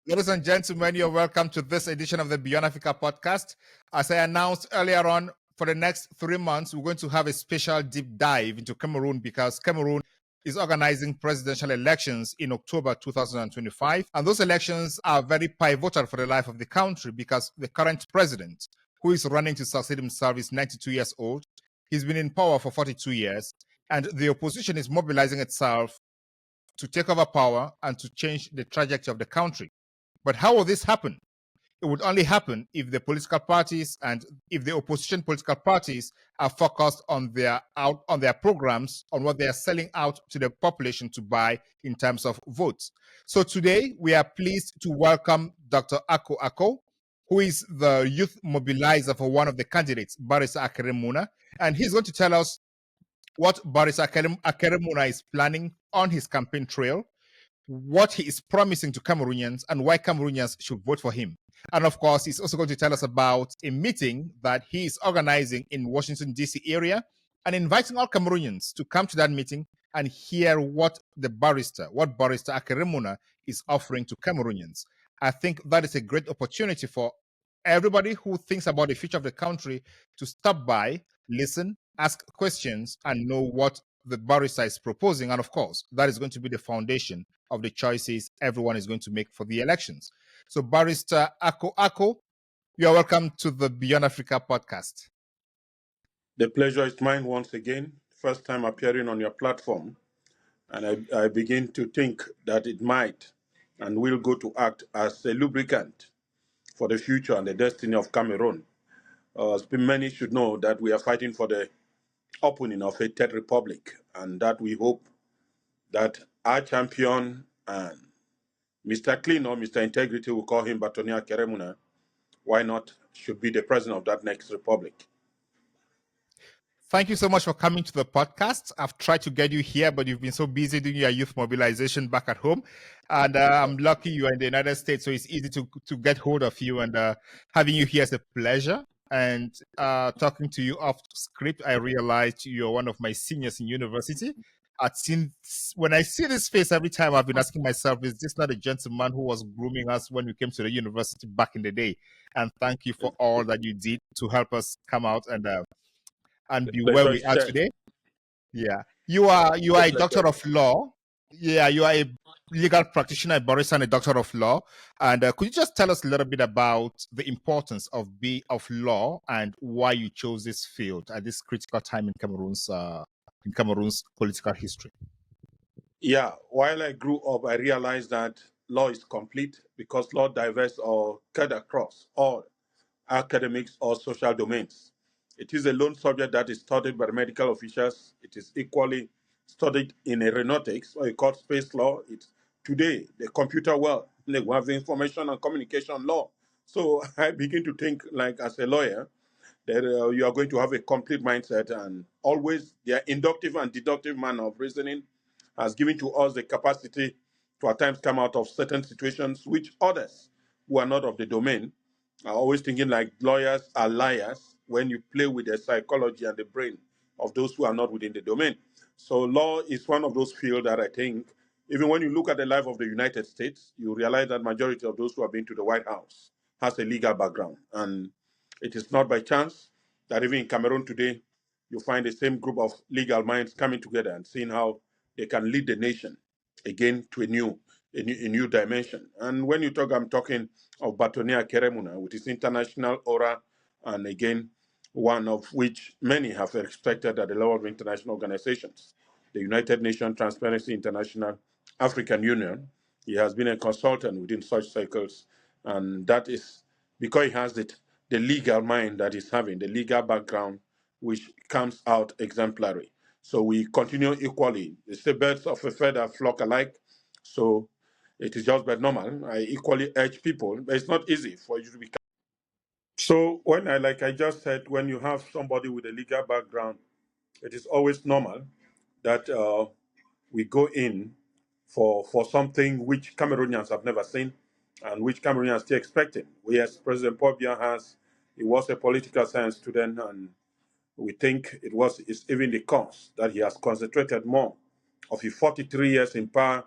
Ladies and gentlemen, you're welcome to this edition of the Beyond Africa podcast. As I announced earlier on, for the next 3 months, we're going to have a special deep dive into Cameroon because Cameroon is organizing presidential elections in October 2025. And those elections are very pivotal for the life of the country because the current president, who is running to succeed himself, is 92 years old. He's been in power for 42 years, and the opposition is mobilizing itself to take over power and to change the trajectory of the country. But how will this happen? It would only happen if the political parties and if the opposition political parties are focused on their programs, on what they are selling out to the population to buy in terms of votes. So today we are pleased to welcome Dr. Ako Ako, who is the youth mobilizer for one of the candidates, Barrister Akere Muna, and he's going to tell us what Barrister Akere Muna is planning on his campaign trail, what he is promising to Cameroonians, and why Cameroonians should vote for him. And of course, he's also going to tell us about a meeting that he is organizing in Washington, D.C. area, and inviting all Cameroonians to come to that meeting and hear what Barrister Akere Muna is offering to Cameroonians. I think that is a great opportunity for everybody who thinks about the future of the country to stop by, listen, ask questions, and know what the barrister is proposing. And of course, that is going to be the foundation of the choices everyone is going to make for the elections. So Barrister Ako, you are welcome to the Beyond Africa podcast. The pleasure is mine once again. First time appearing on your platform. And I begin to think that it might and will go to act as a lubricant for the future and the destiny of Cameroon. Many should know that we are fighting for the opening of a third republic, and that we hope that our champion and Mr. Clean or Mr. Integrity, we call him Barrister Akere Muna, why not, should be the president of that next republic. Thank you so much for coming to the podcast. I've tried to get you here, but you've been so busy doing your youth mobilization back at home. And I'm lucky you are in the United States, so it's easy to get hold of you. And having you here is a pleasure. And talking to you off script, I realized you're one of my seniors in university. When I see this face every time, I've been asking myself, is this not a gentleman who was grooming us when we came to the university back in the day? And thank you for all that you did to help us come out and be where we are today. Yeah. You are a doctor of law. Yeah, you are a legal practitioner, a barrister, and a doctor of law. And could you just tell us a little bit about the importance of law and why you chose this field at this critical time in Cameroon's political history? Yeah, while I grew up, I realized that law is complete because law diverse or cut across all academics or social domains. It is a lone subject that is studied by the medical officials. It is equally studied in aeronautics, or called space law. It's today the computer world. We have information and communication law. So I begin to think, like as a lawyer, that you are going to have a complete mindset, and always their inductive and deductive manner of reasoning has given to us the capacity to at times come out of certain situations which others who are not of the domain are always thinking like lawyers are liars when you play with the psychology and the brain of those who are not within the domain. So law is one of those fields that I think, even when you look at the life of the United States, you realize that majority of those who have been to the White House has a legal background. And it is not by chance that even in Cameroon today, you find the same group of legal minds coming together and seeing how they can lead the nation again to a new dimension. And when you talk, I'm talking of Barrister Akere Muna with his international aura, and again, one of which many have expected at the level of international organizations, the United Nations, Transparency International, African Union. He has been a consultant within such circles, and that is because he has the legal mind that he's having, the legal background, which comes out exemplary. So we continue equally. The birds of a feather flock alike. So it is just but normal. I equally urge people, but it's not easy for you to be. So when like I just said, when you have somebody with a legal background, it is always normal that we go in for something which Cameroonians have never seen and which Cameroonians are still expecting. We, as President Paul Biya has, he was a political science student, and we think it's even the cause that he has concentrated more of his 43 years in power,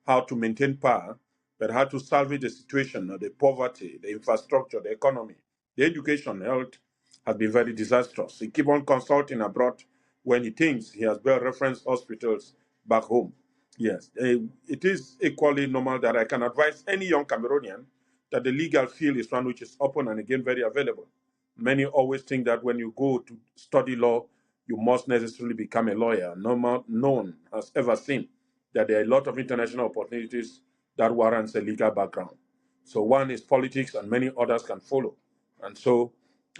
how to maintain power, but how to salvage the situation, the poverty, the infrastructure, the economy, the education, health has been very disastrous. He keep on consulting abroad when he thinks he has well-referenced hospitals back home. Yes, it is equally normal that I can advise any young Cameroonian that the legal field is one which is open and again very available. Many always think that when you go to study law, you must necessarily become a lawyer. No one has ever seen that there are a lot of international opportunities that warrants a legal background. So one is politics and many others can follow. And so,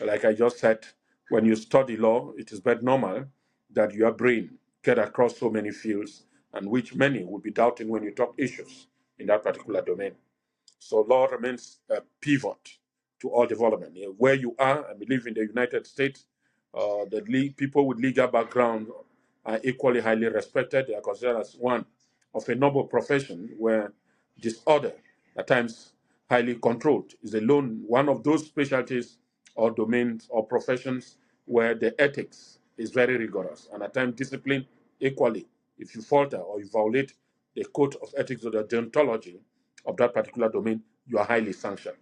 like I just said, when you study law, it is very normal that your brain get across so many fields and which many would be doubting when you talk issues in that particular domain. So law remains a pivot to all development. Where you are, I believe in the United States, people with legal background are equally highly respected. They are considered as one of a noble profession where disorder, at times highly controlled, is alone one of those specialties or domains or professions where the ethics is very rigorous and at times discipline equally. If you falter or you violate the code of ethics or the deontology of that particular domain, you are highly sanctioned.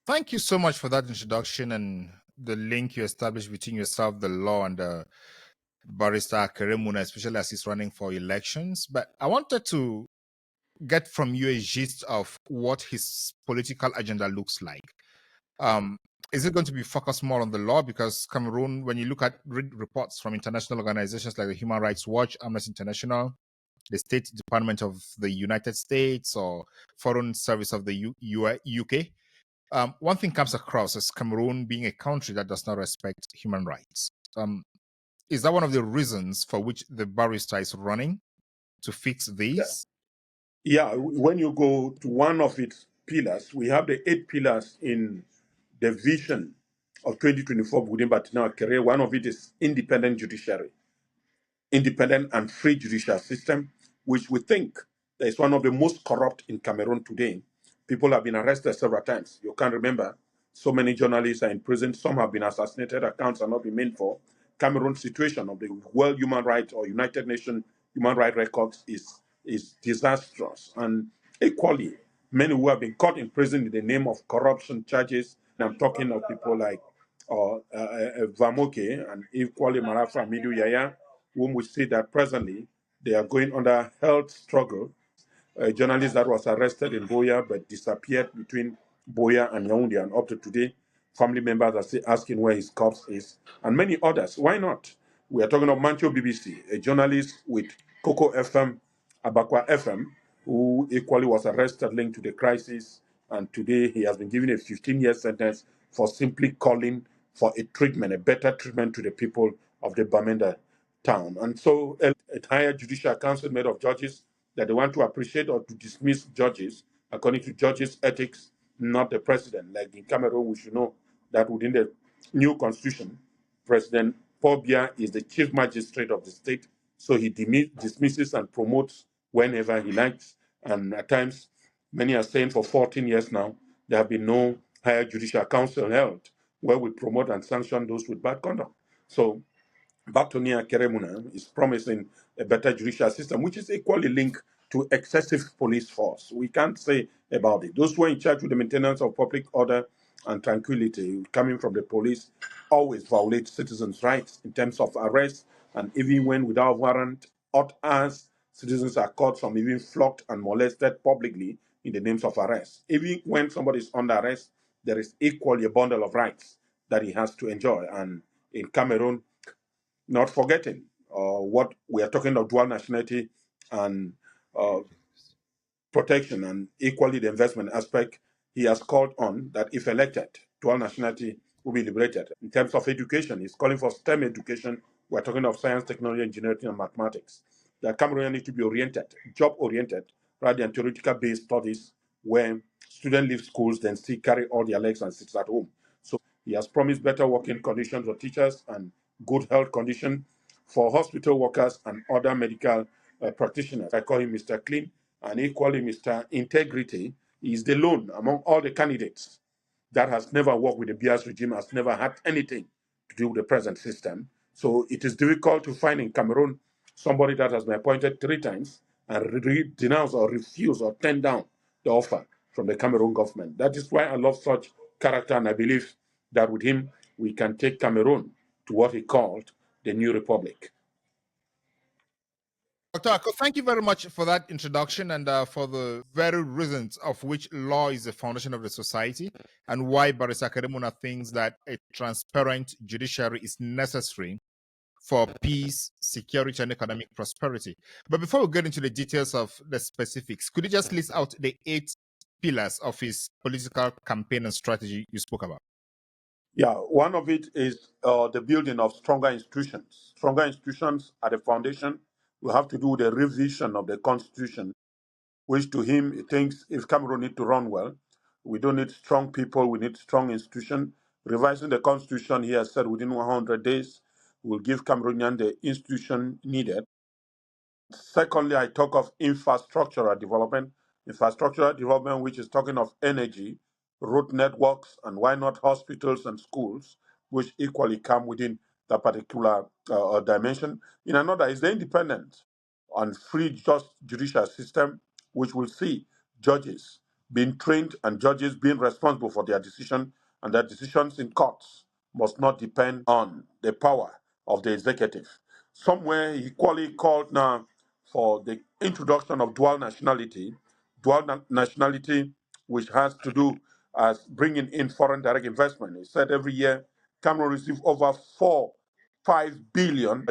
Thank you so much for that introduction and the link you established between yourself, the law, and Barrister Akere Muna, especially as he's running for elections. But I wanted to get from you a gist of what his political agenda looks like. Is it going to be focused more on the law? Because Cameroon, when you look at reports from international organizations like the Human Rights Watch, Amnesty International, the State Department of the United States, or Foreign Service of the UK, one thing comes across as Cameroon being a country that does not respect human rights. Is that one of the reasons for which the barrister is running to fix these? Yeah, when you go to one of its pillars, we have the 8 pillars in the vision of 2024 within Barrister Akere. One of it is independent judiciary, independent and free judicial system, which we think is one of the most corrupt in Cameroon today. People have been arrested several times. You can't remember. So many journalists are in prison. Some have been assassinated. Accounts are not being made for. Cameroon's situation of the World Human Rights or United Nations Human Rights records is disastrous. And equally, many who have been caught in prison in the name of corruption charges. And I'm talking of people like Vamoke and equally Marafa Midu Yaya, whom we see that presently they are going under health struggle. A journalist that was arrested in Boya but disappeared between Boya and Yaoundé, and up to today, family members are still asking where his corpse is, and many others. Why not? We are talking of Mancho BBC, a journalist with Coco FM, Abakwa FM, who equally was arrested linked to the crisis, and today he has been given a 15-year sentence for simply calling for a treatment, a better treatment to the people of the Bamenda town. And so a higher judicial council made of judges that they want to appreciate or to dismiss judges according to judges' ethics, not the president. Like in Cameroon, we should know that within the new constitution, President Paul Biya is the chief magistrate of the state, so he dismisses and promotes whenever he likes. And at times, many are saying for 14 years now, there have been no higher judicial council held where we promote and sanction those with bad conduct. So Barrister Akere Muna is promising a better judicial system, which is equally linked to excessive police force. We can't say about it. Those who are in charge with the maintenance of public order and tranquility coming from the police always violate citizens' rights in terms of arrest, and even when without warrant, hot as citizens are caught, some even flogged and molested publicly in the names of arrest. Even when somebody is under arrest, there is equally a bundle of rights that he has to enjoy. And in Cameroon, not forgetting what we are talking of dual nationality and protection, and equally the investment aspect, he has called on that if elected, dual nationality will be liberated. In terms of education, he's calling for STEM education. We're talking of science, technology, engineering, and mathematics. That Cameroon need to be oriented, job-oriented, rather than theoretical-based studies where students leave schools, then still carry all their legs and sit at home. So he has promised better working conditions for teachers and good health condition for hospital workers and other medical practitioners. I call him Mr. Clean, and equally Mr. Integrity. He is the lone among all the candidates that has never worked with the Bias regime, has never had anything to do with the present system. So it is difficult to find in Cameroon somebody that has been appointed 3 times and denounce or refuse or turn down the offer from the Cameroon government. That is why I love such character, and I believe that with him we can take Cameroon to what he called the new republic. Dr. Ako, thank you very much for that introduction and for the very reasons of which law is the foundation of the society and why Barrister Akere Muna thinks that a transparent judiciary is necessary for peace, security, and economic prosperity. But before we get into the details of the specifics, could you just list out the 8 pillars of his political campaign and strategy you spoke about? Yeah, one of it is the building of stronger institutions. Stronger institutions are the foundation. We have to do the revision of the constitution, which to him he thinks if Cameroon need to run well, we don't need strong people, we need strong institutions. Revising the constitution, he has said within 100 days, will give Cameroonian the institution needed. Secondly, I talk of infrastructural development, which is talking of energy, road networks, and why not hospitals and schools, which equally come within that particular dimension. In another is the independent and free just judicial system, which will see judges being trained and judges being responsible for their decision, and their decisions in courts must not depend on the power of the executive. Somewhere equally called now for the introduction of dual nationality, which has to do as bringing in foreign direct investment. He said every year Cameroon receives over $5 billion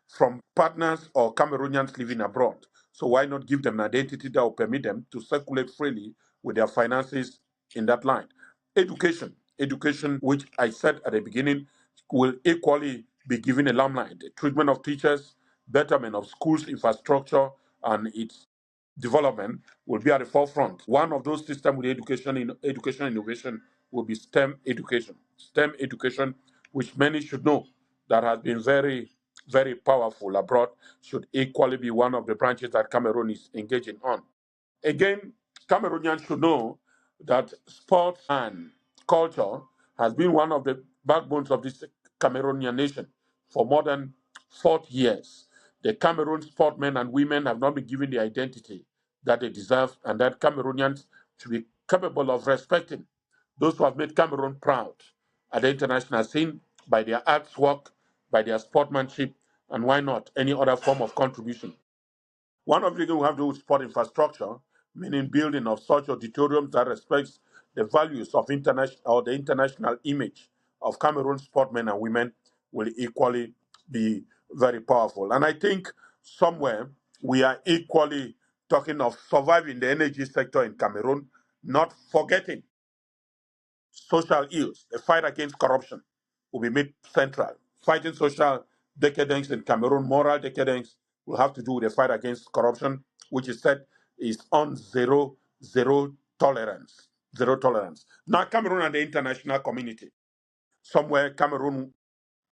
from partners or Cameroonians living abroad. So why not give them an identity that will permit them to circulate freely with their finances in that line? Education, which I said at the beginning, will equally be given a limelight. The treatment of teachers, betterment of schools infrastructure, and its development will be at the forefront. One of those systems with education innovation will be STEM education. STEM education, which many should know, that has been very, very powerful abroad, should equally be one of the branches that Cameroon is engaging on. Again, Cameroonians should know that sports and culture has been one of the backbones of this Cameroonian nation for more than 40 years. The Cameroon sportmen and women have not been given the identity that they deserve, and that Cameroonians should be capable of respecting those who have made Cameroon proud at the international scene by their artwork, by their sportsmanship, and why not any other form of contribution. One of the things we have to do with sport infrastructure, meaning building of such auditoriums that respects the values of international or the international image of Cameroon sportmen and women, will equally be very powerful. And I think somewhere we are equally talking of surviving the energy sector in Cameroon, not forgetting social ills. The fight against corruption will be made central. Fighting social decadence in Cameroon, moral decadence, will have to do with the fight against corruption, which is said is on zero tolerance. Zero tolerance. Now, Cameroon and the international community, somewhere Cameroon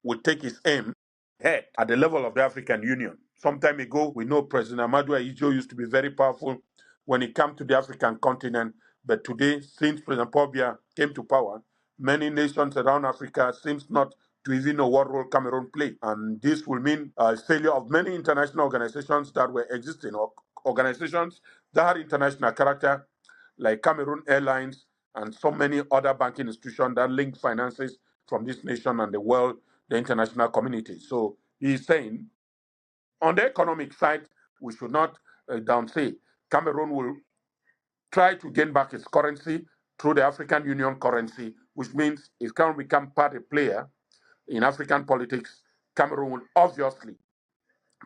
will take its aim head at the level of the African Union. Some time ago, we know President Amadou Ahidjo used to be very powerful when it came to the African continent. But today, since President Paul Biya came to power, many nations around Africa seems not to even know what role Cameroon played. And this will mean a failure of many international organizations that were existing, or organizations that had international character, like Cameroon Airlines and so many other banking institutions that link finances from this nation and the world, the international community. So he's saying, on the economic side, we should not downsay. Cameroon will try to gain back its currency through the African Union currency, which means if Cameroon become part a player in African politics, Cameroon will obviously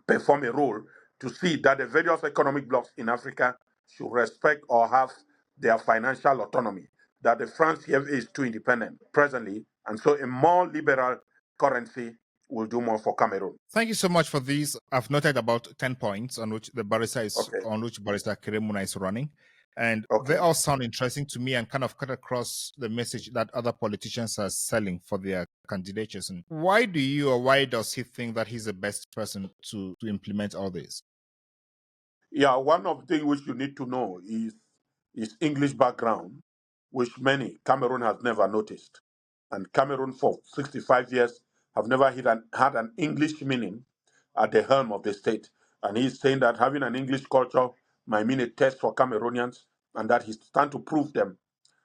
perform a role to see that the various economic blocs in Africa should respect or have their financial autonomy, that the franc CFA is too independent presently, and so a more liberal currency will do more for Cameroon. Thank you so much for these. I've noted about 10 points on which Barrister Akere Muna is running. And they all sound interesting to me and kind of cut across the message that other politicians are selling for their candidatures. And why does he think that he's the best person to implement all this? Yeah, one of the things which you need to know is his English background, which many Cameroon has never noticed. And Cameroon for 65 years have never had an English meaning at the helm of the state. And he's saying that having an English culture might mean a test for Cameroonians, and that he's trying to prove them,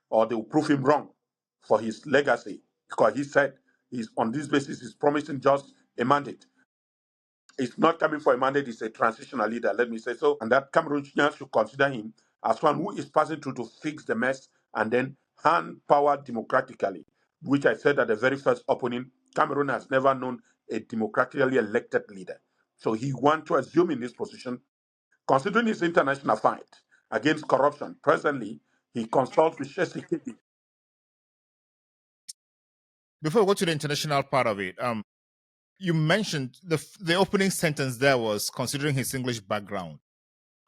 or they will prove him wrong for his legacy. Because he said he's on this basis, he's promising just a mandate. It's not coming for a mandate, it's a transitional leader, let me say so. And that Cameroonians should consider him as one who is passing through to fix the mess and then hand power democratically, which I said at the very first opening. Cameroon has never known a democratically elected leader. So he wants to assume in this position, considering his international fight against corruption. Presently, he consults with Shesikedi. Before we go to the international part of it, you mentioned the opening sentence there was considering his English background.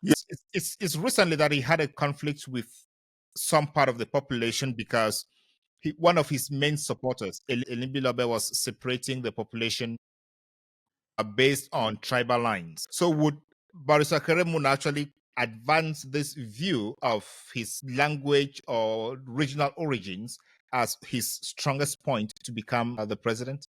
Yes. It's recently that he had a conflict with some part of the population because one of his main supporters, Elimbi Lobe, was separating the population based on tribal lines. So would Barrister Akere Muna actually advance this view of his language or regional origins as his strongest point to become the president?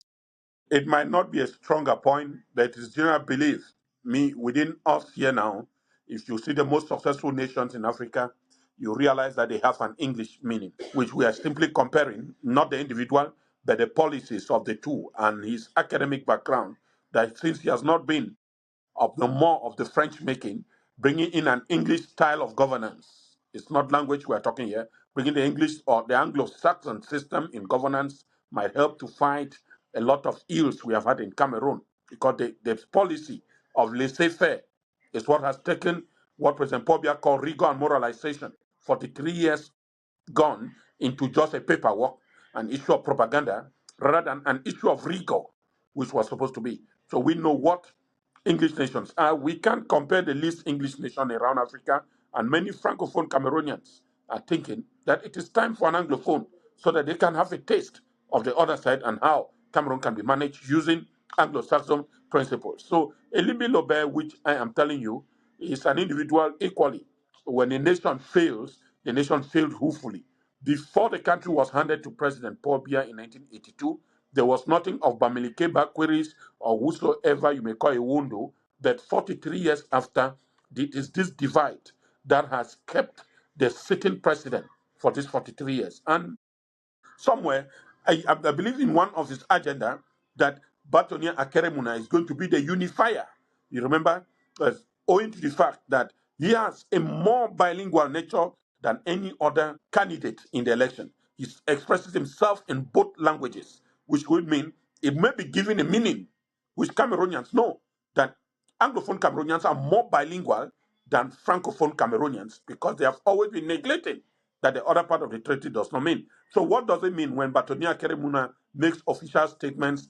It might not be a stronger point, but it's general belief. Within us here now, if you see the most successful nations in Africa, you realize that they have an English meaning, which we are simply comparing, not the individual, but the policies of the two and his academic background. That since he has not been of the more of the French making, bringing in an English style of governance. It's not language we're talking here. Bringing the English or the Anglo-Saxon system in governance might help to fight a lot of ills we have had in Cameroon, because the policy of laissez-faire is what has taken what President Paul Biya called rigor and moralization. 43 years gone into just a paperwork, an issue of propaganda, rather than an issue of rigor, which was supposed to be. So we know what English nations are. We can't compare the least English nation around Africa, and many Francophone Cameroonians are thinking that it is time for an Anglophone so that they can have a taste of the other side and how Cameroon can be managed using Anglo-Saxon principles. So Elimi Lobe, which I am telling you, is an individual equally. When a nation fails, the nation failed woefully. Before the country was handed to President Paul Biya in 1982, there was nothing of Bamileke queries or whosoever you may call a Wundo, but 43 years after, it is this divide that has kept the sitting president for these 43 years. And somewhere, I believe in one of his agenda that Barrister Akere Muna is going to be the unifier. You remember, owing to the fact that he has a more bilingual nature than any other candidate in the election. He expresses himself in both languages, which would mean it may be given a meaning, which Cameroonians know that Anglophone Cameroonians are more bilingual than Francophone Cameroonians because they have always been neglected that the other part of the treaty does not mean. So what does it mean when Barrister Akere Muna makes official statements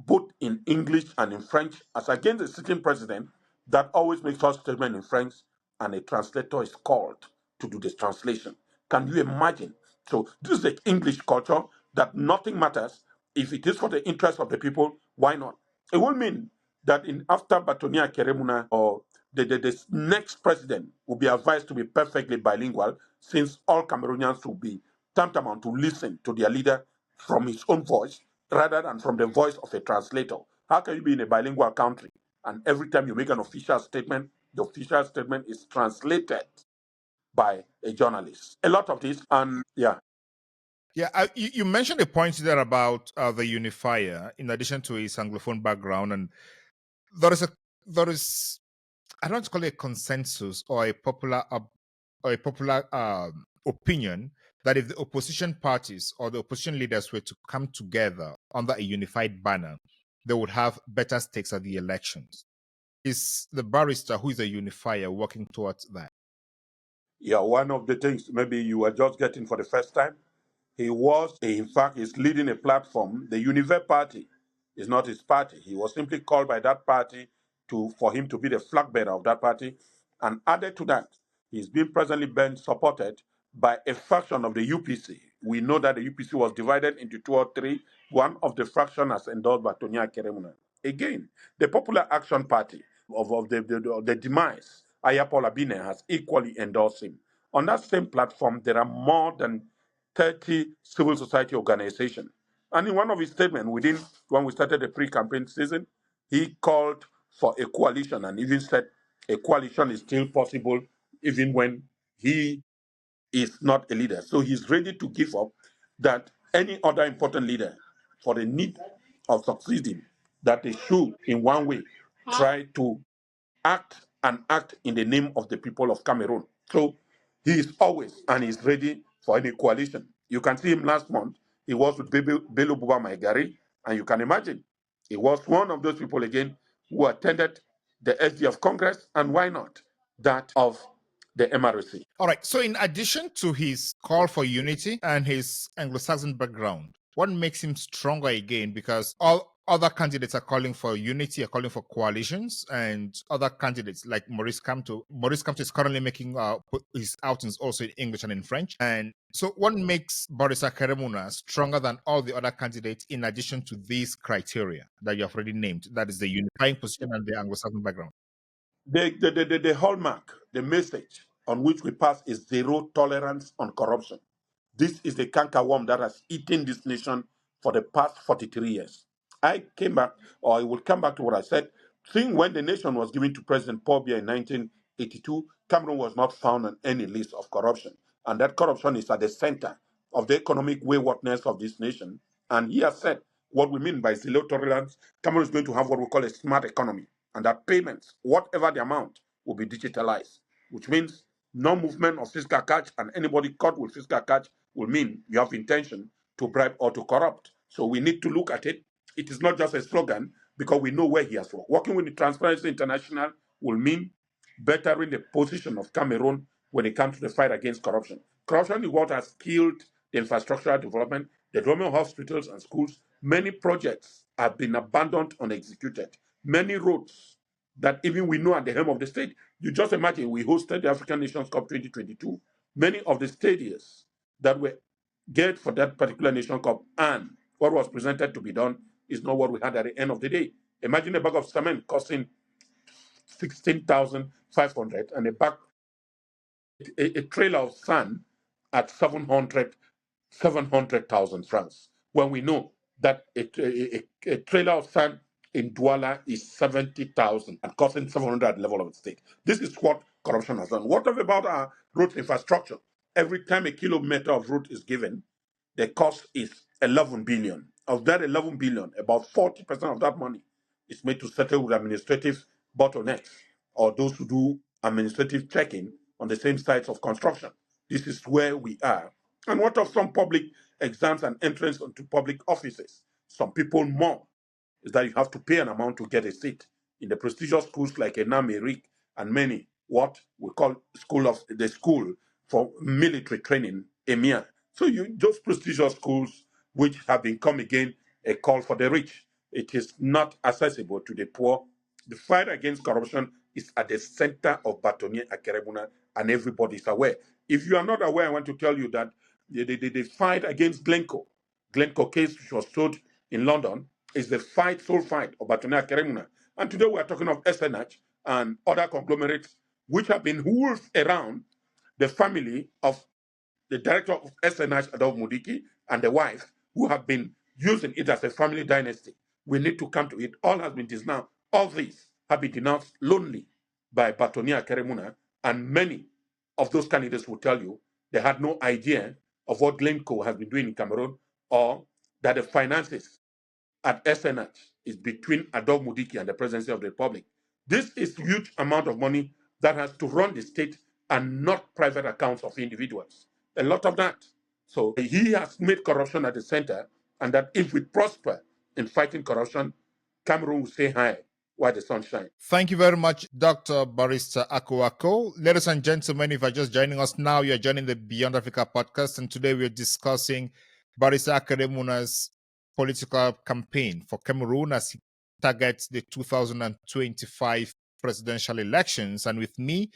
both in English and in French as against the sitting president that always makes such statement in French and a translator is called to do this translation? Can you imagine? So this is the English culture that nothing matters. If it is for the interest of the people, why not? It will mean that in after Batonia Keremuna or the next president will be advised to be perfectly bilingual, since all Cameroonians will be tantamount to listen to their leader from his own voice rather than from the voice of a translator. How can you be in a bilingual country and every time you make an official statement, the official statement is translated by a journalist? A lot of this, and yeah. Yeah, you mentioned a point there about the unifier, in addition to his Anglophone background, and there is I don't call it a consensus or a popular opinion that if the opposition parties or the opposition leaders were to come together under a unified banner, they would have better stakes at the elections. Is the barrister who is a unifier working towards that? Yeah, one of the things maybe you were just getting for the first time, he was, in fact, is leading a platform. The Univer Party is not his party. He was simply called by that party for him to be the flag bearer of that party. And added to that, he's being presently been supported by a faction of the UPC. We know that the UPC was divided into two or three. One of the faction has endorsed by Tony Akere. Again, the Popular Action Party of the demise, Ayapola Bine, has equally endorsed him. On that same platform, there are more than 30 civil society organizations. And in one of his statements, when we started the pre-campaign season, he called for a coalition and even said a coalition is still possible even when he is not a leader. So he's ready to give up that any other important leader for the need of succeeding, that they should, in one way, try to act in the name of the people of Cameroon. So he is always and he's ready for any coalition. You can see him last month. He was with Bello Buba Maigari, and you can imagine he was one of those people again who attended the SDF Congress, and why not that of the MRC. All right. So, in addition to his call for unity and his Anglo-Saxon background, what makes him stronger again? Because all other candidates are calling for unity, are calling for coalitions, and other candidates like Maurice Kamto. Maurice Kamto is currently making his outings also in English and in French. And so, what makes Barrister Akere Muna stronger than all the other candidates in addition to these criteria that you have already named? That is the unifying position and the Anglo-Saxon background. The hallmark, the message on which we pass is zero tolerance on corruption. This is the cankerworm that has eaten this nation for the past 43 years. I will come back to what I said. Think when the nation was given to President Paul Biya in 1982, Cameroon was not found on any list of corruption. And that corruption is at the center of the economic waywardness of this nation. And he has said what we mean by zero tolerance. Cameroon is going to have what we call a smart economy, and that payments, whatever the amount, will be digitalized, which means no movement of fiscal cash, and anybody caught with fiscal cash will mean you have intention to bribe or to corrupt. So we need to look at it. It is not just a slogan, because we know where he has worked. Working with the Transparency International will mean bettering the position of Cameroon when it comes to the fight against corruption. Corruption is what has killed the infrastructural development, the development of hospitals and schools. Many projects have been abandoned, unexecuted. Many roads that even we know at the helm of the state. You just imagine we hosted the African Nations Cup 2022. Many of the stadiums that were geared for that particular Nation Cup and what was presented to be done is not what we had at the end of the day. Imagine a bag of cement costing 16,500 and a trailer of sand at 700,000 francs. When we know that a trailer of sand in Douala is 70,000 and costing 700 at the level of the state. This is what corruption has done. What about our road infrastructure? Every time a kilometer of road is given, the cost is 11 billion. Of that 11 billion, about 40% of that money is made to settle with administrative bottlenecks or those who do administrative checking on the same sites of construction. This is where we are. And what of some public exams and entrance into public offices? Some people more is that you have to pay an amount to get a seat in the prestigious schools like Enam, Eric, and many what we call school for military training, EMIA. So those prestigious schools which have become again a call for the rich. It is not accessible to the poor. The fight against corruption is at the center of Barrister Akere Muna, and everybody is aware. If you are not aware, I want to tell you that the fight against Glencoe case, which was sold in London, is the sole fight of Barrister Akere Muna. And today we are talking of SNH and other conglomerates which have been wolfed around the family of the director of SNH, Adolf Mudiki, and the wife, who have been using it as a family dynasty. We need to come to it. All has been denounced. All these have been denounced lonely by Barrister Akere Muna, and many of those candidates will tell you they had no idea of what Glencoe has been doing in Cameroon, or that the finances at SNH is between Adolf Mudiki and the presidency of the Republic. This is huge amount of money that has to run the state and not private accounts of individuals. A lot of that. So he has made corruption at the center, and that if we prosper in fighting corruption, Cameroon will say hi while the sun shines. Thank you very much, Dr. Barrister Akere. Ladies and gentlemen, if you're just joining us now, you're joining the Beyond Africa podcast, and today we're discussing Barrister Akere Muna's political campaign for Cameroon as he targets the 2025 presidential elections. And with me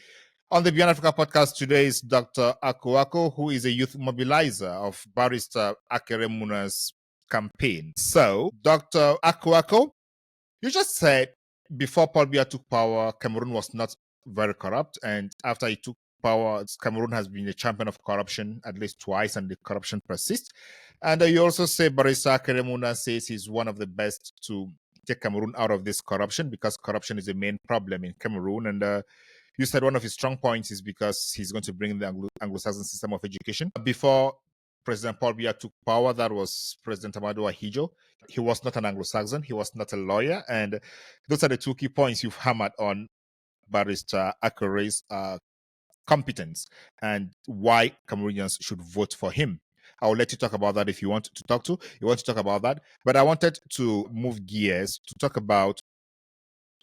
on the Beyond Africa podcast today is Dr. Akere, who is a youth mobilizer of Barrister Akere Muna's campaign. So, Dr. Akere, you just said before Paul Biya took power, Cameroon was not very corrupt. And after he took power, Cameroon has been a champion of corruption at least twice, and the corruption persists. And you also say Barrister Akere Muna says he's one of the best to take Cameroon out of this corruption, because corruption is the main problem in Cameroon. And you said one of his strong points is because he's going to bring the Anglo-Saxon system of education. Before President Paul Biya took power, that was President Amadou Ahijo. He was not an Anglo-Saxon. He was not a lawyer. And those are the two key points you've hammered on Barrister Akere's competence and why Cameroonians should vote for him. I'll let you talk about that if you want to talk about that. But I wanted to move gears to talk about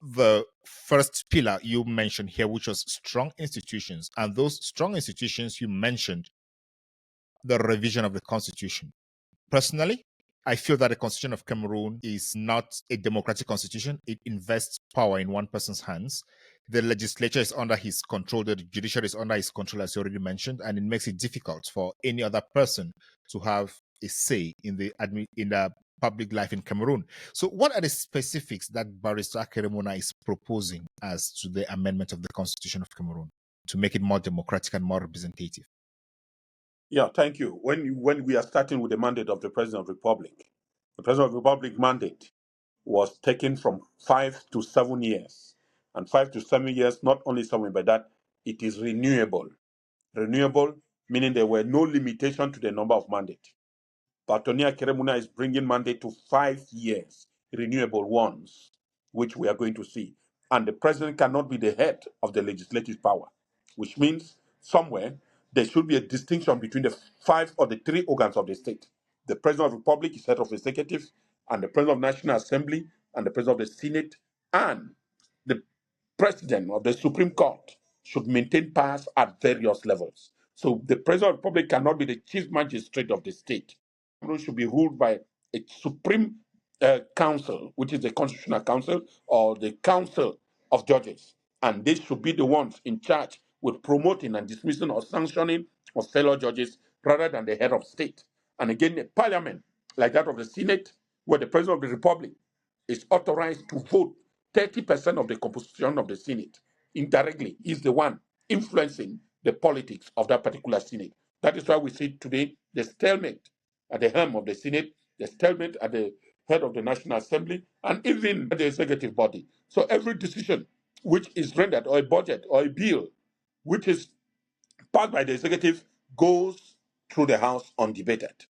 the first pillar you mentioned here, which was strong institutions. And those strong institutions you mentioned, the revision of the constitution. Personally, I feel that the constitution of Cameroon is not a democratic constitution. It invests power in one person's hands. The legislature is under his control, the judiciary is under his control, as you already mentioned, and it makes it difficult for any other person to have a say in the public life in Cameroon. So what are the specifics that Barrister Akere Muna is proposing as to the amendment of the Constitution of Cameroon to make it more democratic and more representative? Yeah, thank you. When we are starting with the mandate of the President of the Republic, the President of the Republic mandate was taken from 5 to 7 years. And 5 to 7 years, not only 7, but that it is renewable. Renewable, meaning there were no limitation to the number of mandate. But Tony Akere Muna is bringing mandate to 5 years, renewable ones, which we are going to see. And the president cannot be the head of the legislative power, which means somewhere there should be a distinction between the 5 or the 3 organs of the state. The president of the republic is head of executive, and the president of National Assembly, and the president of the Senate, and the president of the Supreme Court should maintain powers at various levels. So the president of the republic cannot be the chief magistrate of the state. Cameroon should be ruled by a supreme council, which is the constitutional council or the council of judges. And they should be the ones in charge with promoting and dismissing or sanctioning of fellow judges rather than the head of state. And again, a parliament like that of the Senate, where the president of the republic is authorized to vote 30% of the composition of the Senate. Indirectly, is the one influencing the politics of that particular Senate. That is why we see today the stalemate at the helm of the Senate, the stalemate at the head of the National Assembly, and even the executive body. So every decision which is rendered, or a budget, or a bill, which is passed by the executive, goes through the House undebated.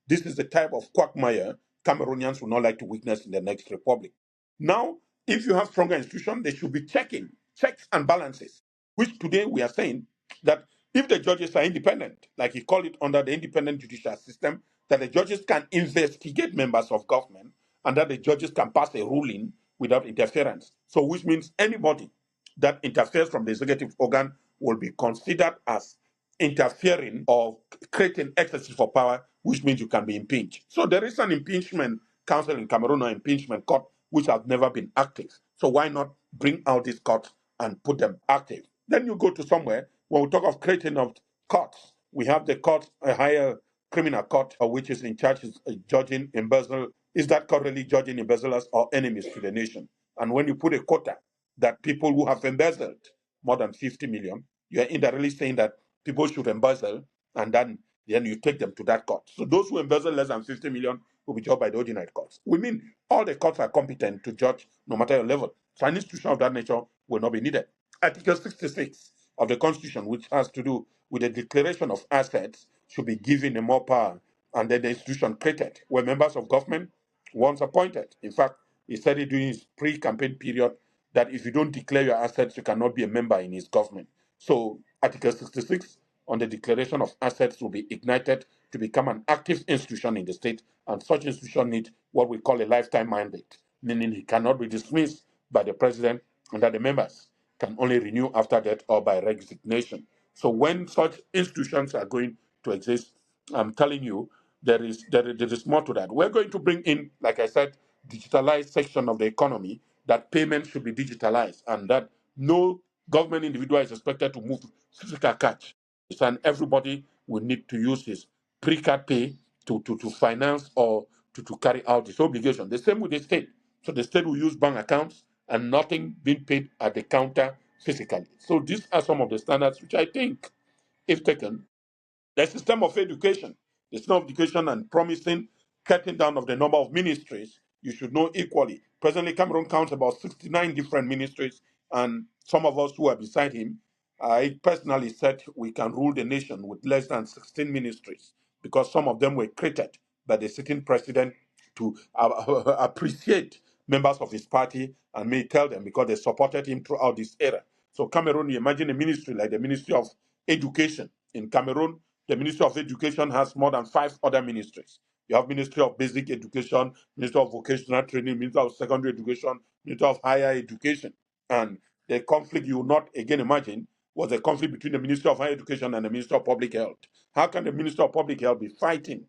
This is the type of quagmire Cameroonians will not like to witness in the next republic. Now, if you have stronger institutions, they should be checks and balances, which today we are saying that if the judges are independent, like you call it under the independent judicial system, that the judges can investigate members of government and that the judges can pass a ruling without interference. So, which means anybody that interferes from the executive organ will be considered as interfering or creating excesses for power, which means you can be impeached. So there is an impeachment council in Cameroon or impeachment court which have never been active. So why not bring out these courts and put them active? Then you go to somewhere, when we talk of creating of courts, we have the court, a higher criminal court, which is in charge of judging embezzle. Is that court really judging embezzlers or enemies to the nation? And when you put a quota that people who have embezzled more than 50 million, you are indirectly saying that people should embezzle, and then you take them to that court. So those who embezzle less than 50 million will be judged by the ordinary courts. We mean all the courts are competent to judge no matter your level. So an institution of that nature will not be needed. Article 66 of the Constitution, which has to do with the declaration of assets, should be given a more power, and then the institution created, where members of government once appointed. In fact, he said it during his pre-campaign period that if you don't declare your assets, you cannot be a member in his government. So Article 66 on the declaration of assets will be ignited to become an active institution in the state, and such institution needs what we call a lifetime mandate, meaning it cannot be dismissed by the president, and that the members can only renew after that or by resignation. So when such institutions are going to exist, I'm telling you, there is more to that. We're going to bring in, like I said, digitalized section of the economy, that payment should be digitalized, and that no government individual is expected to move physical cash. And everybody will need to use his pre-card pay to finance or to carry out his obligation. The same with the state. So the state will use bank accounts and nothing being paid at the counter physically. So these are some of the standards which I think, if taken, the system of education, and promising cutting down of the number of ministries You should know equally. Presently, Cameroon counts about 69 different ministries, and some of us who are beside him, I personally said we can rule the nation with less than 16 ministries because some of them were created by the sitting president to appreciate members of his party and may tell them because they supported him throughout this era. So Cameroon, you imagine a ministry like the Ministry of Education. In Cameroon, the Ministry of Education has more than 5 other ministries. You have Ministry of Basic Education, Ministry of Vocational Training, Ministry of Secondary Education, Ministry of Higher Education. And the conflict you will not again imagine was a conflict between the Ministry of Higher Education and the Ministry of Public Health. How can the Ministry of Public Health be fighting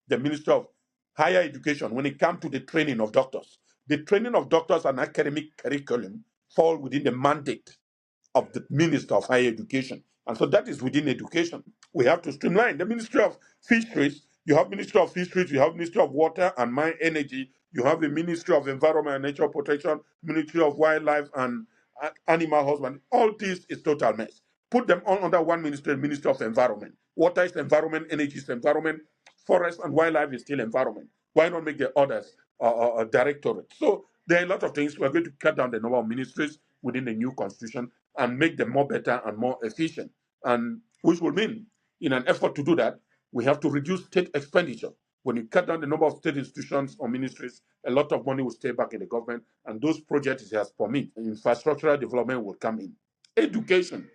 the Ministry of Higher Education when it comes to the training of doctors? The training of doctors and academic curriculum fall within the mandate of the Minister of Higher Education. And so that is within education. We have to streamline the Ministry of Fisheries. You have Ministry of Fisheries, you have Ministry of Water and Mine Energy, you have the Ministry of Environment and Nature Protection, Ministry of Wildlife and Animal Husbandry. All this is total mess. Put them all under one ministry, Ministry of Environment. Water is environment, energy is environment, forest and wildlife is still environment. Why not make the others a directorate? So there are a lot of things. We're going to cut down the number of ministries within the new constitution and make them more better and more efficient. And which will mean, in an effort to do that, we have to reduce state expenditure. When you cut down the number of state institutions or ministries, a lot of money will stay back in the government, and those projects it has permit, infrastructural development will come in. Education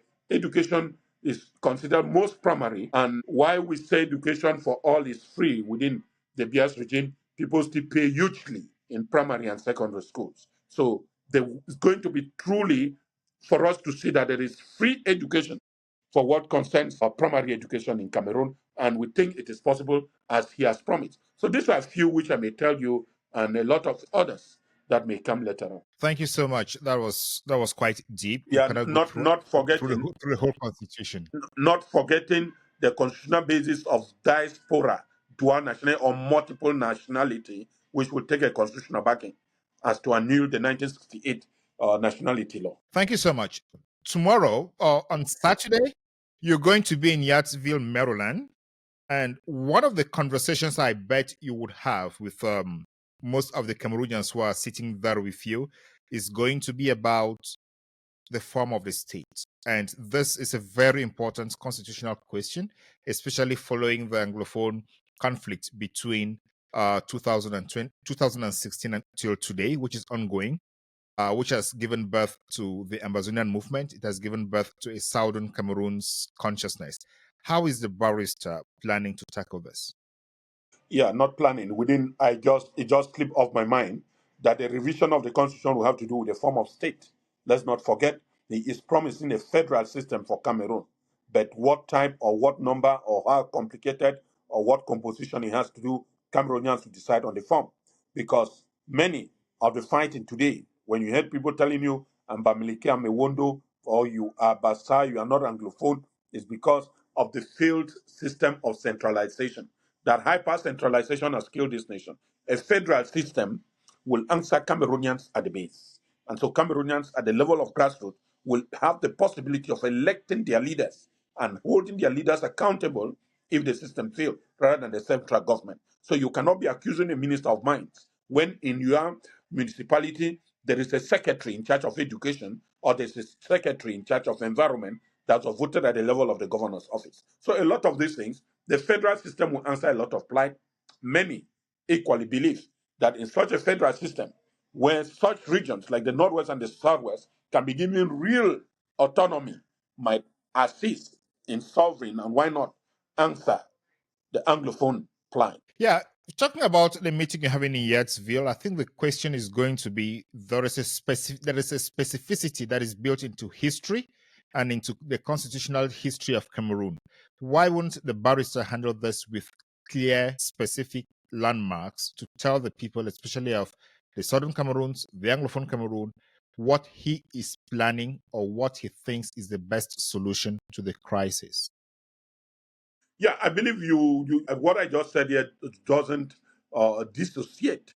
is considered most primary, and why we say education for all is free within the BS regime, people still pay hugely in primary and secondary schools. So there is going to be truly for us to see that there is free education for what concerns our primary education in Cameroon, and we think it is possible as he has promised. So these are a few which I may tell you, and a lot of others that may come later on. Thank you so much. That was quite deep. We Yeah, cannot go not through not through the forgetting whole, through the whole constitution. not forgetting the constitutional basis of diaspora, dual nationality or multiple nationality, which will take a constitutional backing as to annul the 1968 nationality law. Thank you so much. Tomorrow or on Saturday, you're going to be in Yattsville, Maryland, and one of the conversations I bet you would have with most of the Cameroonians who are sitting there with you is going to be about the form of the state. And this is a very important constitutional question, especially following the Anglophone conflict between 2016 until today, which is ongoing, which has given birth to the Amazonian movement. It has given birth to a Southern Cameroon's consciousness. How is the barrister planning to tackle this? Yeah, not planning. It just slipped off my mind that the revision of the constitution will have to do with the form of state. Let's not forget he is promising a federal system for Cameroon. But what type or what number or how complicated or what composition he has to do, Cameroonians will decide on the form. Because many of the fighting today, when you hear people telling you I'm Bamileke, I'm Ewondo, or you are Basa, you are not Anglophone, is because of the failed system of centralization. That hyper centralization has killed this nation. A federal system will answer Cameroonians at the base. And so Cameroonians at the level of grassroots will have the possibility of electing their leaders and holding their leaders accountable if the system fails, rather than the central government. So you cannot be accusing a minister of mines when in your municipality there is a secretary in charge of education or there's a secretary in charge of environment that was voted at the level of the governor's office. So a lot of these things, the federal system will answer a lot of plight. Many equally believe that in such a federal system, where such regions like the Northwest and the Southwest can be given real autonomy, might assist in solving and why not answer the Anglophone plight. Yeah, talking about the meeting you're having in Yattsville, I think the question is going to be there is a specificity that is built into history and into the constitutional history of Cameroon. Why wouldn't the barrister handle this with clear, specific landmarks to tell the people, especially of the Southern Cameroons, the Anglophone Cameroon, what he is planning or what he thinks is the best solution to the crisis? Yeah, I believe you what I just said here doesn't dissociate.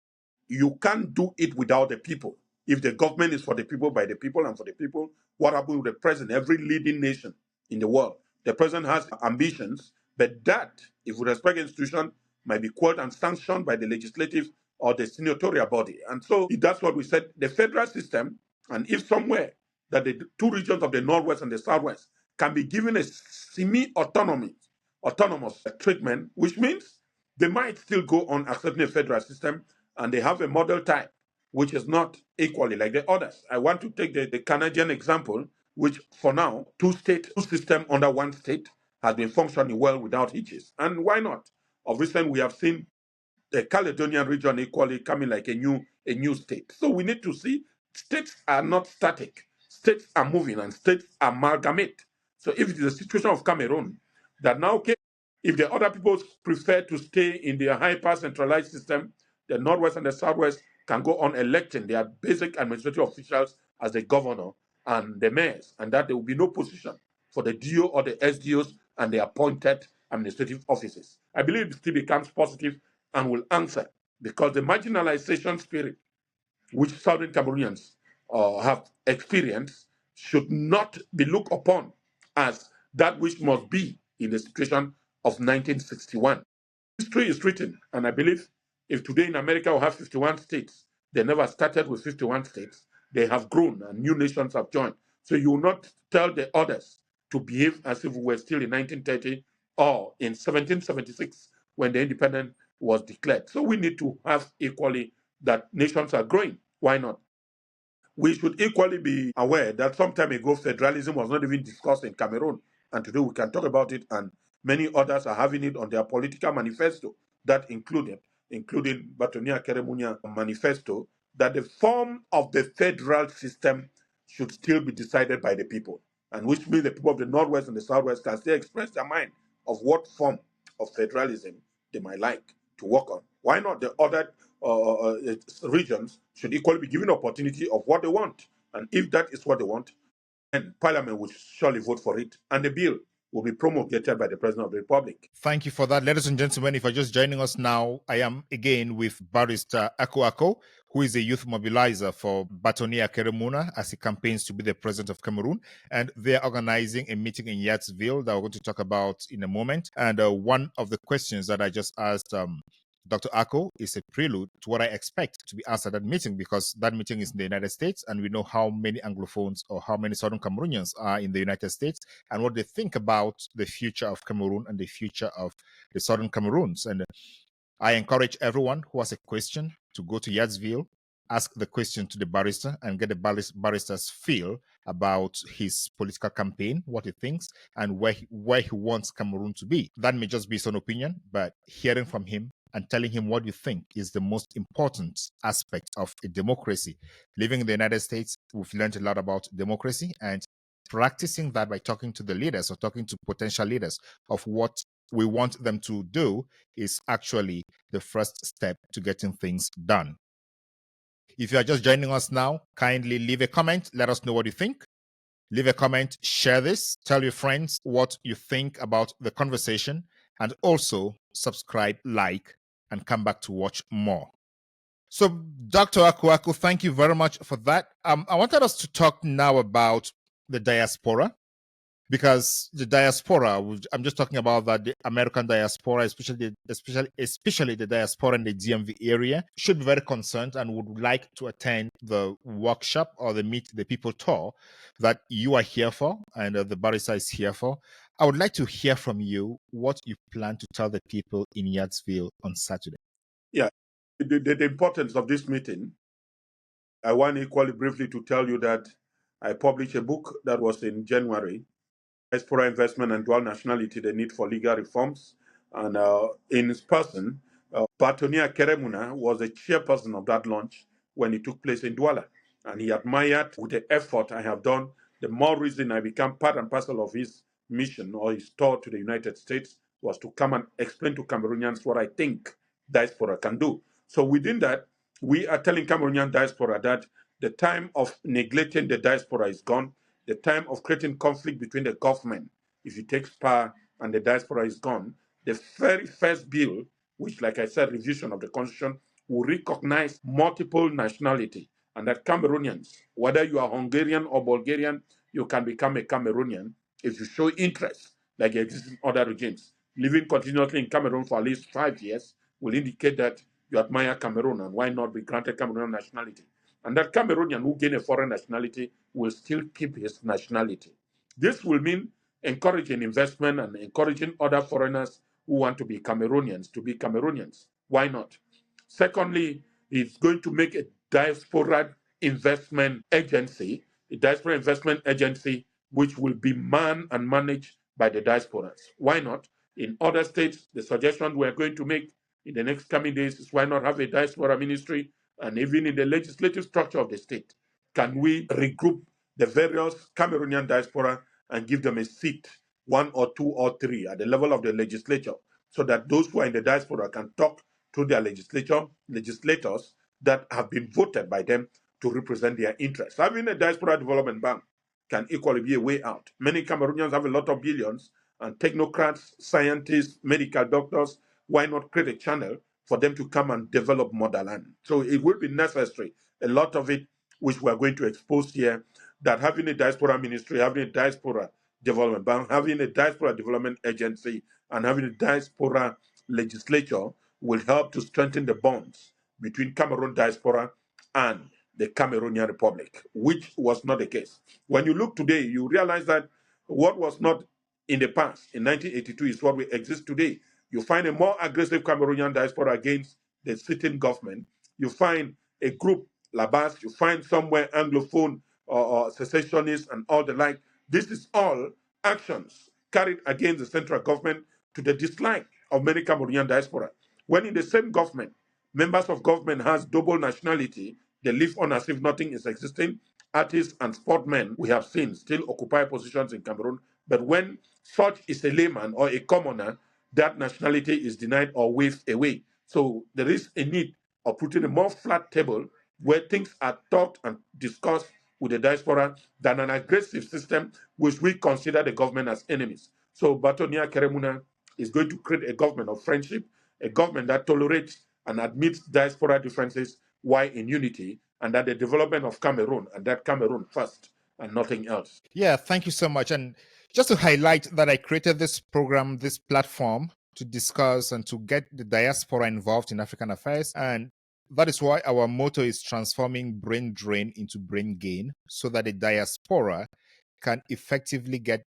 You can't do it without the people. If the government is for the people, by the people, and for the people, what happened with the president? Every leading nation in the world, the president has ambitions, but that, if we respect the institution, might be quelled and sanctioned by the legislative or the senatorial body. And so that's what we said, the federal system, and if somewhere that the two regions of the Northwest and the Southwest can be given a autonomous treatment, which means they might still go on accepting a federal system and they have a model type which is not equally like the others. I want to take the Canadian example, which for now, two system under one state has been functioning well without hitches. And why not? Of recent, we have seen the Caledonian region equally coming like a new state. So we need to see states are not static. States are moving and states amalgamate. So if it is a situation of Cameroon that now, okay, if the other people prefer to stay in their hyper-centralized system, the Northwest and the Southwest can go on electing their basic administrative officials as the governor and the mayors, and that there will be no position for the DO or the SDOs and the appointed administrative offices. I believe it still becomes positive and will answer because the marginalization spirit which Southern Cameroonians have experienced should not be looked upon as that which must be in the situation of 1961. History is written, and I believe if today in America we have 51 states, they never started with 51 states. They have grown and new nations have joined. So you will not tell the others to behave as if we were still in 1930 or in 1776 when the independence was declared. So we need to have equally that nations are growing. Why not? We should equally be aware that some time ago federalism was not even discussed in Cameroon, and today we can talk about it, and many others are having it on their political manifesto. That including Barrister Akere Muna manifesto, that the form of the federal system should still be decided by the people, and which means the people of the Northwest and the Southwest can still express their mind of what form of federalism they might like to work on. Why not the other regions should equally be given opportunity of what they want? And if that is what they want, then Parliament will surely vote for it, and the bill will be promulgated by the President of the Republic. Thank you for that. Ladies and gentlemen, if you're just joining us now, I am again with Barrister Akere, who is a youth mobilizer for Barrister Akere Muna as he campaigns to be the president of Cameroon. And they're organizing a meeting in Yatsville that we're going to talk about in a moment. And one of the questions that I just asked Dr. Akere is a prelude to what I expect to be asked at that meeting, because that meeting is in the United States, and we know how many Anglophones or how many Southern Cameroonians are in the United States and what they think about the future of Cameroon and the future of the Southern Cameroons. And I encourage everyone who has a question to go to Yatsville, ask the question to the barrister, and get the barrister's feel about his political campaign, what he thinks, and where he wants Cameroon to be. That may just be his own opinion, but hearing from him and telling him what you think is the most important aspect of a democracy. Living in the United States, we've learned a lot about democracy, and practicing that by talking to the leaders or talking to potential leaders of what we want them to do is actually the first step to getting things done. If you are just joining us now, kindly leave a comment. Let us know what you think. Leave a comment, share this, tell your friends what you think about the conversation, and also subscribe, like, and come back to watch more. So, Dr. Akere, thank you very much for that. I wanted us to talk now about the diaspora, because the diaspora, I'm just talking about that the American diaspora, especially the diaspora in the DMV area, should be very concerned and would like to attend the workshop or the Meet the People tour that you are here for and the barrister is here for. I would like to hear from you what you plan to tell the people in Yatsville on Saturday. Yeah, the importance of this meeting, I want equally briefly to tell you that I published a book that was in January, Diaspora Investment and Dual Nationality, the Need for Legal Reforms. And in his person, Barrister Akere Muna was the chairperson of that launch when it took place in Douala. And he admired with the effort I have done, the more reason I became part and parcel of his mission or his tour to the United States was to come and explain to Cameroonians what I think diaspora can do. So within that, we are telling Cameroonian diaspora that the time of neglecting the diaspora is gone. The time of creating conflict between the government, if you take SPA, and the diaspora is gone. The very first bill, which, like I said, revision of the constitution, will recognize multiple nationality, and that Cameroonians, whether you are Hungarian or Bulgarian, you can become a Cameroonian if you show interest, like exists in other regimes. Living continuously in Cameroon for at least 5 years will indicate that you admire Cameroon, and why not be granted Cameroonian nationality? And that Cameroonian who gain a foreign nationality will still keep his nationality. This will mean encouraging investment and encouraging other foreigners who want to be Cameroonians to be Cameroonians. Why not? Secondly, it's going to make a diaspora investment agency, a diaspora investment agency, which will be manned and managed by the diasporas. Why not? In other states, the suggestion we're going to make in the next coming days is why not have a diaspora ministry, and even in the legislative structure of the state, can we regroup the various Cameroonian diaspora and give them a seat, one or two or three, at the level of the legislature, so that those who are in the diaspora can talk to their legislators that have been voted by them to represent their interests. Having a diaspora development bank can equally be a way out. Many Cameroonians have a lot of billions, and technocrats, scientists, medical doctors, why not create a channel for them to come and develop motherland? So it will be necessary, a lot of it, which we're going to expose here, that having a diaspora ministry, having a diaspora development bank, having a diaspora development agency, and having a diaspora legislature will help to strengthen the bonds between Cameroon diaspora and the Cameroonian Republic, which was not the case. When you look today, you realize that what was not in the past, in 1982, is what we exist today. You find a more aggressive Cameroonian diaspora against the sitting government. You find a group, Labas, you find somewhere Anglophone or secessionists and all the like. This is all actions carried against the central government to the dislike of many Cameroonian diaspora. When in the same government, members of government has double nationality, they live on as if nothing is existing. Artists and sportmen we have seen still occupy positions in Cameroon, but when such is a layman or a commoner, that nationality is denied or waved away. So there is a need of putting a more flat table where things are talked and discussed with the diaspora than an aggressive system which we consider the government as enemies. So Barrister Akere Muna is going to create a government of friendship, a government that tolerates and admits diaspora differences while in unity, and that the development of Cameroon, and that Cameroon first and nothing else. Yeah, thank you so much. And just to highlight that I created this program, this platform to discuss and to get the diaspora involved in African affairs. And that is why our motto is transforming brain drain into brain gain, so that the diaspora can effectively get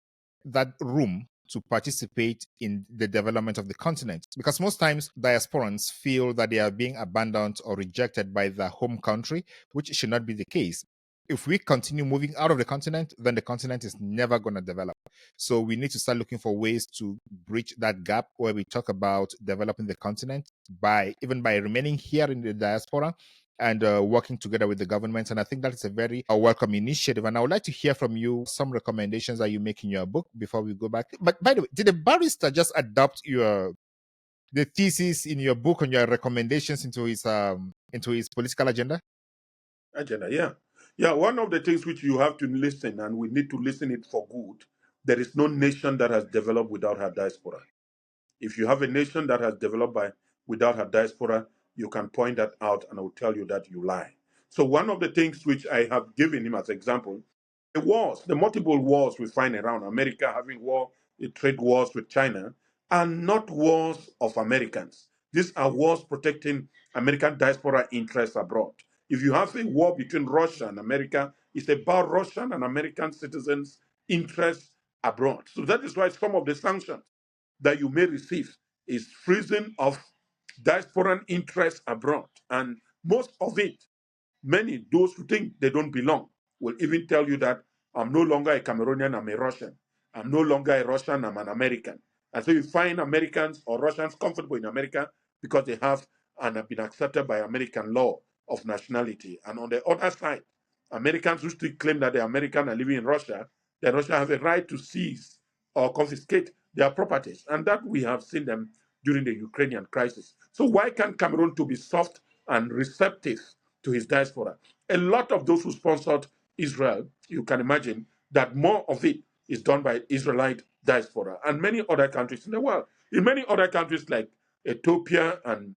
that room to participate in the development of the continent. Because most times diasporans feel that they are being abandoned or rejected by their home country, which should not be the case. If we continue moving out of the continent, then the continent is never going to develop. So we need to start looking for ways to bridge that gap where we talk about developing the continent by remaining here in the diaspora and working together with the government. And I think that is a very welcome initiative. And I would like to hear from you some recommendations that you make in your book before we go back. But by the way, did the barrister just adopt the thesis in your book and your recommendations into his political agenda? Yeah. One of the things which you have to listen, and we need to listen it for good. There is no nation that has developed without her diaspora. If you have a nation that has developed without her diaspora, you can point that out, and I will tell you that you lie. So one of the things which I have given him as example, the multiple wars we find around America having trade wars with China, are not wars of Americans. These are wars protecting American diaspora interests abroad. If you have a war between Russia and America, it's about Russian and American citizens' interests abroad. So that is why some of the sanctions that you may receive is freezing of diasporan interests abroad. And most of it, those who think they don't belong, will even tell you that I'm no longer a Cameroonian, I'm a Russian. I'm no longer a Russian, I'm an American. And so you find Americans or Russians comfortable in America because they have and have been accepted by American law of nationality. And on the other side, Americans who still claim that they're American and living in Russia, that Russia have a right to seize or confiscate their properties. And that we have seen them during the Ukrainian crisis. So why can't Cameroon to be soft and receptive to his diaspora? A lot of those who sponsored Israel, you can imagine that more of it is done by Israelite diaspora and many other countries in the world. In many other countries like Ethiopia and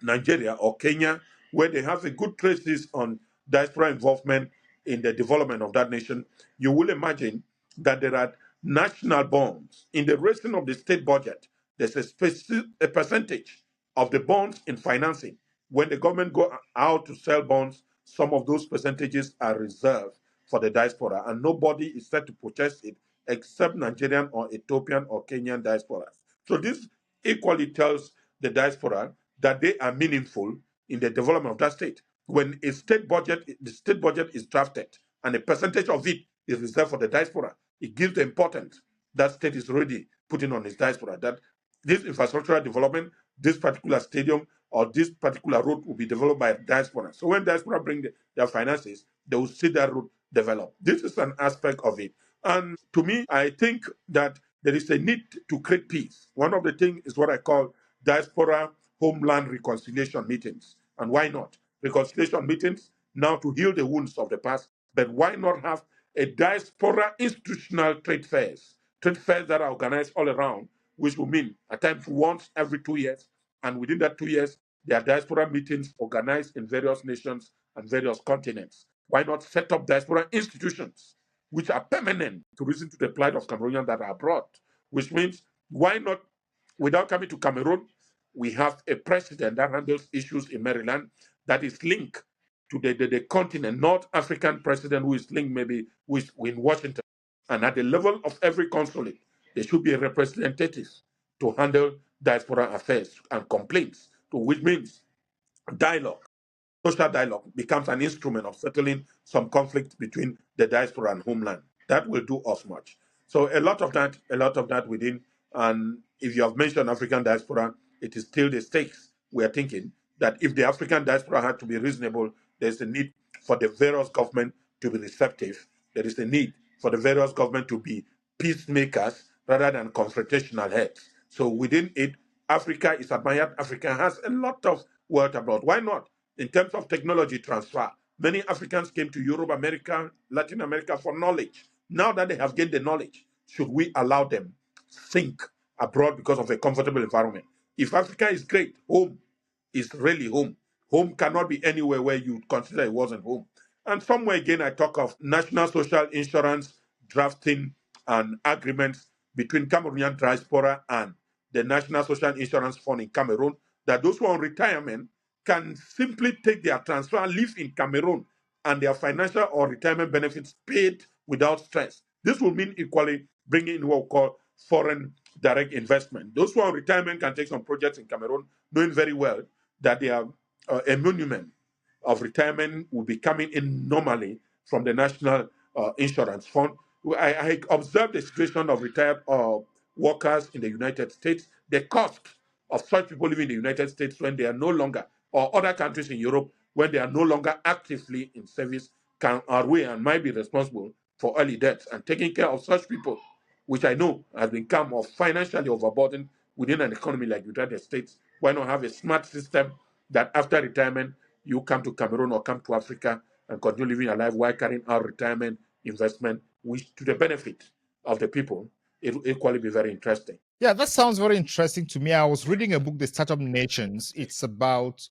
Nigeria or Kenya, where they have a good traces on diaspora involvement in the development of that nation, you will imagine that there are national bonds. In the raising of the state budget, there's a percentage of the bonds in financing when the government go out to sell bonds, some of those percentages are reserved for the diaspora, and nobody is set to purchase it except Nigerian or Ethiopian or Kenyan diasporas. So this equally tells the diaspora that they are meaningful in the development of that state. When a state budget, the state budget is drafted, and a percentage of it is reserved for the diaspora, it gives the importance that state is already putting on its diaspora, that this infrastructural development, this particular stadium, or this particular road will be developed by diaspora. So when diaspora bring their finances, they will see that road develop. This is an aspect of it. And to me, I think that there is a need to create peace. One of the things is what I call diaspora homeland reconciliation meetings. And why not? Reconciliation meetings now to heal the wounds of the past, but why not have a diaspora institutional trade fairs that are organized all around, which will mean at times once every 2 years, and within that 2 years, there are diaspora meetings organized in various nations and various continents. Why not set up diaspora institutions which are permanent to listen to the plight of Cameroonians that are abroad? Which means, why not, without coming to Cameroon, we have a president that handles issues in Maryland that is linked to the continent, North African president who is linked maybe with in Washington. And at the level of every consulate, there should be a representative to handle diaspora affairs and complaints, which means dialogue, social dialogue becomes an instrument of settling some conflict between the diaspora and homeland. That will do us much. So a lot of that within. And if you have mentioned African diaspora, it is still the stakes. We are thinking that if the African diaspora had to be reasonable, there's a need for the various government to be receptive. There is a need for the various government to be peacemakers rather than confrontational heads. So within it, Africa is admired. Africa has a lot of wealth abroad. Why not? In terms of technology transfer, many Africans came to Europe, America, Latin America for knowledge. Now that they have gained the knowledge, should we allow them think abroad because of a comfortable environment? If Africa is great, home is really home. Home cannot be anywhere where you consider it wasn't home. And somewhere again, I talk of national social insurance drafting and agreements between Cameroonian diaspora and the National Social Insurance Fund in Cameroon, that those who are on retirement can simply take their transfer and live in Cameroon and their financial or retirement benefits paid without stress. This will mean equally bringing in what we call foreign direct investment. Those who are on retirement can take some projects in Cameroon, knowing very well that they are a monument of retirement will be coming in normally from the National Insurance Fund. I observed the situation of retired workers in the United States, the cost of such people living in the United States when they are no longer, or other countries in Europe, when they are no longer actively in service, can are we and might be responsible for early deaths, and taking care of such people, which I know has become financially overburdened within an economy like the United States. Why not have a smart system that after retirement, you come to Cameroon or come to Africa and continue living your life while carrying out retirement investment, which to the benefit of the people, it will equally be very interesting. Yeah, that sounds very interesting to me. I was reading a book, The Startup Nations. It's about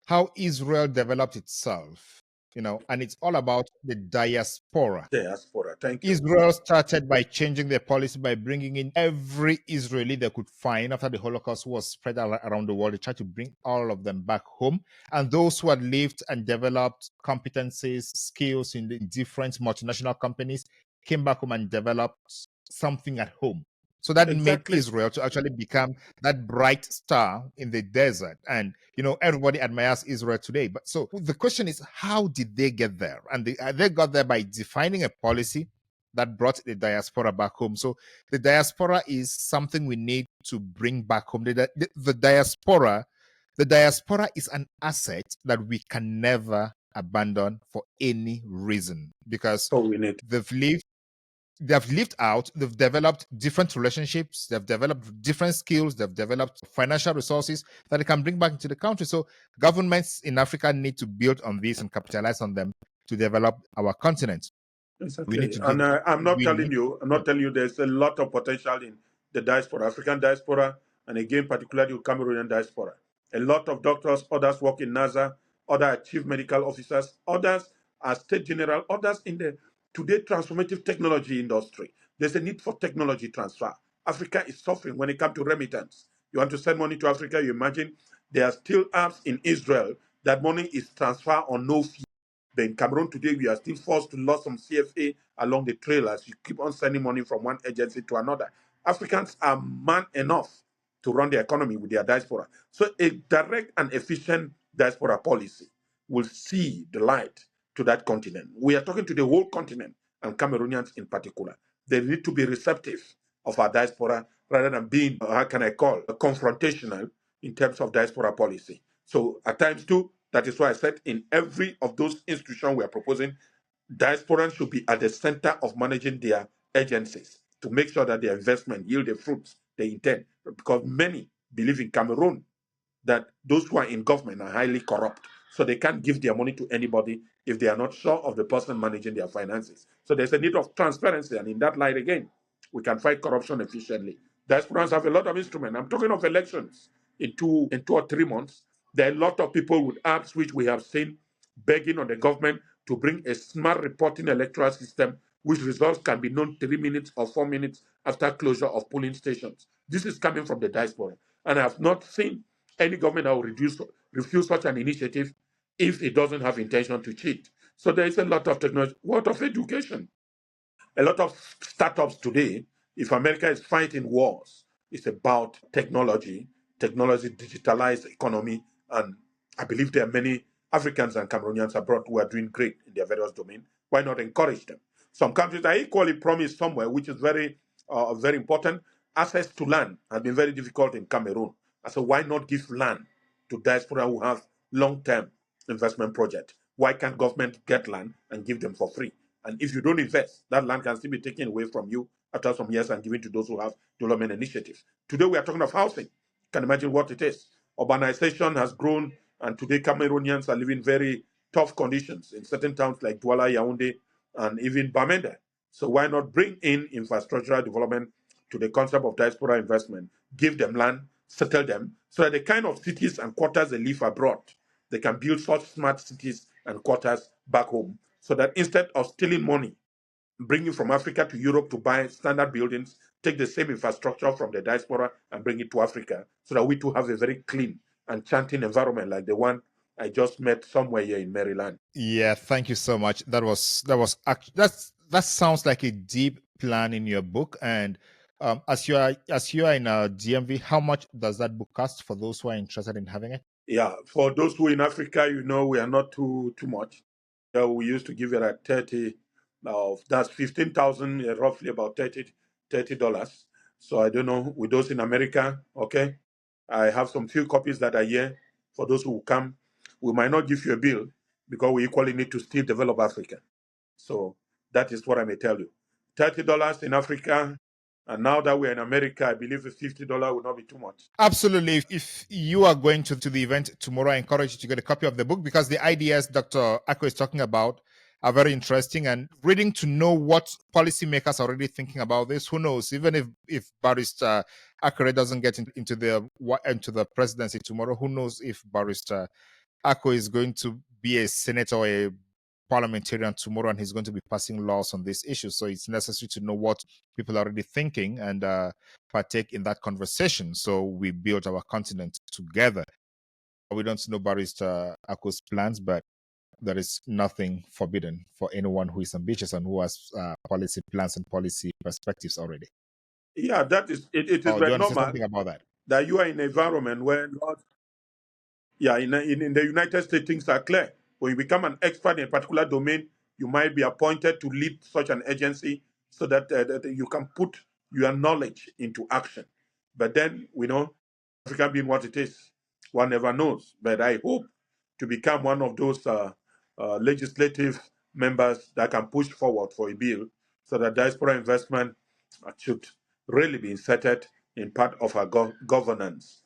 how Israel developed itself, and it's all about the diaspora. Diaspora, thank you. Israel started by changing their policy by bringing in every Israeli they could find after the Holocaust was spread around the world. They tried to bring all of them back home. And those who had lived and developed competencies, skills in the different multinational companies came back home and developed something at home. So that made Israel to actually become that bright star in the desert. And, everybody admires Israel today. But so the question is, how did they get there? And they got there by defining a policy that brought the diaspora back home. So the diaspora is something we need to bring back home. The diaspora is an asset that we can never abandon for any reason, because they've lived out, they've developed different relationships, they've developed different skills, they've developed financial resources that they can bring back into the country. So governments in Africa need to build on this and capitalize on them to develop our continent. Exactly. We need to and I'm not telling you there's a lot of potential in the diaspora, African diaspora, and again, particularly Cameroonian diaspora. A lot of doctors, others work in NASA, others are chief medical officers, others are state general, others in the today transformative technology industry. There's a need for technology transfer. Africa is suffering when it comes to remittance. You want to send money to Africa, you imagine There are still apps in Israel that money is transferred on no fee. But in Cameroon today, we are still forced to lose some CFA along the trail as you keep on sending money from one agency to another. Africans are man enough to run the economy with their diaspora. So a direct and efficient diaspora policy will see the light to that continent. We are talking to the whole continent and Cameroonians in particular. They need to be receptive of our diaspora rather than being, how can I call, confrontational in terms of diaspora policy. So at times too, that is why I said in every of those institutions we are proposing, diasporans should be at the center of managing their agencies to make sure that their investment yield the fruits they intend. Because many believe in Cameroon that those who are in government are highly corrupt. So they can't give their money to anybody if they are not sure of the person managing their finances. So there's a need of transparency. And in that light, again, we can fight corruption efficiently. Diasporans have a lot of instruments. I'm talking of elections in 2 or 3 months. There are a lot of people with apps which we have seen begging on the government to bring a smart reporting electoral system which results can be known 3 minutes or 4 minutes after closure of polling stations. This is coming from the diaspora. And I have not seen any government that will refuse such an initiative if it doesn't have intention to cheat. So there is a lot of technology, what of education? A lot of startups today, if America is fighting wars, it's about technology, digitalized economy, and I believe there are many Africans and Cameroonians abroad who are doing great in their various domains. Why not encourage them? Some countries are equally promised somewhere, which is very important. Access to land has been very difficult in Cameroon. So why not give land to diaspora who have long-term investment projects? Why can't government get land and give them for free? And if you don't invest, that land can still be taken away from you after some years and given to those who have development initiatives. Today we are talking of housing. You can imagine what it is. Urbanization has grown, and today Cameroonians are living very tough conditions in certain towns like Douala, Yaoundé, and even Bamenda. So why not bring in infrastructural development to the concept of diaspora investment, give them land, settle them, so that the kind of cities and quarters they live abroad, they can build such smart cities and quarters back home, so that instead of stealing money, bringing from Africa to Europe to buy standard buildings, take the same infrastructure from the diaspora and bring it to Africa, so that we too have a very clean and chanting environment like the one I just met somewhere here in Maryland. Yeah, thank you so much. That sounds like a deep plan in your book. And as you are in DMV, how much does that book cost for those who are interested in having it? Yeah, for those who in Africa, we are not too much. We used to give it at 30. Now that's 15,000, roughly about $30. So I don't know with those in America. Okay, I have some few copies that are here for those who come. We might not give you a bill because we equally need to still develop Africa. So that is what I may tell you. $30 in Africa. And now that we're in America, I believe $50 will not be too much. Absolutely. If you are going to the event tomorrow, I encourage you to get a copy of the book, because the ideas Dr. Akere is talking about are very interesting, and reading to know what policymakers are already thinking about this. Who knows? Even if Barrister Akere doesn't get into the presidency tomorrow, who knows if Barrister Akere is going to be a senator or a parliamentarian tomorrow, and he's going to be passing laws on this issue. So it's necessary to know what people are already thinking and partake in that conversation. So we build our continent together. We don't know Barrister Akere's plans, but there is nothing forbidden for anyone who is ambitious and who has policy plans and policy perspectives already. Yeah, that is it. It is Do you very want to say normal something about that? that you are in an environment where, in the United States, things are clear. When you become an expert in a particular domain, you might be appointed to lead such an agency so that you can put your knowledge into action. But then, we know, Africa being what it is, one never knows. But I hope to become one of those legislative members that can push forward for a bill so that diaspora investment should really be inserted in part of our governance.